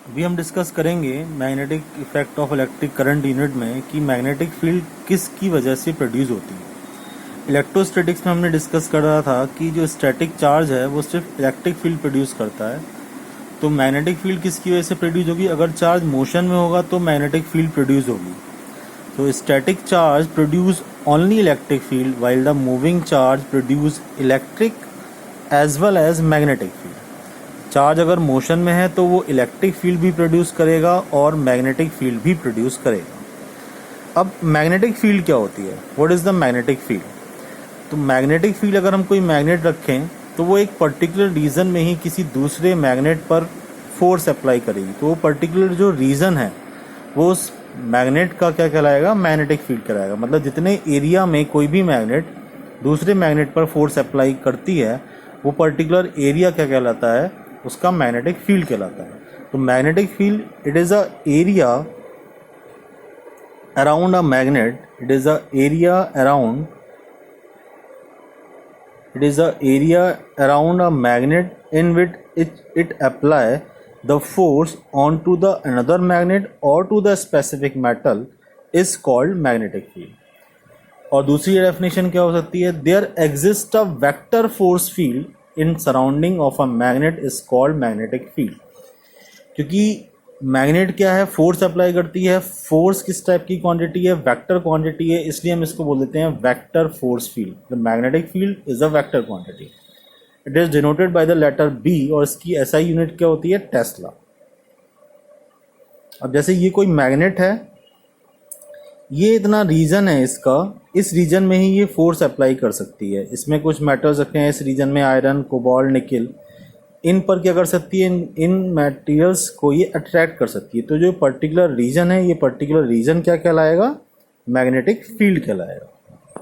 अभी हम डिस्कस करेंगे magnetic effect of electric current unit में कि मैग्नेटिक फील्ड किस की वजह से प्रोड्यूस होती है। इलेक्ट्रोस्टैटिक्स में हमने डिस्कस कर रहा था कि जो स्टैटिक चार्ज है वो सिर्फ इलेक्ट्रिक फील्ड प्रोड्यूस करता है, तो मैग्नेटिक फील्ड किसकी वजह से प्रोड्यूस होगी? अगर चार्ज मोशन में होगा तो मैग्नेटिक फील्ड प्रोड्यूस होगी। तो static charge produce only electric field while the moving charge produce electric as well as magnetic field. Charge अगर मोशन में है तो वो इलेक्ट्रिक फील्ड भी प्रोड्यूस करेगा और मैग्नेटिक फील्ड भी प्रोड्यूस करेगा। अब मैग्नेटिक फील्ड क्या होती है? What is the magnetic field? तो मैग्नेटिक फील्ड अगर हम कोई मैग्नेट रखें तो वो एक पर्टिकुलर रीजन में ही किसी दूसरे मैग्नेट पर फोर्स अप्लाई करेगी, तो वो पर्टिकुलर जो रीजन है वो उस मैग्नेट का क्या कहलाएगा? मैग्नेटिक फील्ड कहलाएगा। मतलब जितने एरिया में कोई भी मैग्नेट दूसरे मैग्नेट पर फोर्स अप्लाई करती है वो पर्टिकुलर एरिया क्या कहलाता है? उसका मैग्नेटिक फील्ड कहलाता है। तो magnetic field it is a area around a magnet, it is a area around a magnet in which it apply the force onto the another magnet or to the specific metal is called magnetic field. और दूसरी definition क्या हो सकती है? There exists a vector force field in surrounding of a magnet is called magnetic field. क्योंकि magnet क्या है? Force apply करती है। फोर्स किस टाइप की क्वांटिटी है? वेक्टर क्वांटिटी है, इसलिए हम इसको बोल देते हैं vector force field. The magnetic field is a vector quantity. It is denoted by the letter B और इसकी एसआई यूनिट क्या होती है? टेस्ला। अब जैसे ये कोई मैग्नेट है, ये इतना रीजन है इसका, इस रीजन में ही ये फोर्स अप्लाई कर सकती है। इसमें कुछ मेटल्स रखे हैं इस रीजन में, आयरन, कोबाल्ट, निकल, इन पर क्या कर सकती है? इन मटेरियल्स को ये अट्रैक्ट कर सकती है। तो जो पर्टिकुलर रीजन है, ये पर्टिकुलर रीजन क्या कहलाएगा? मैग्नेटिक फील्ड कहलाएगा।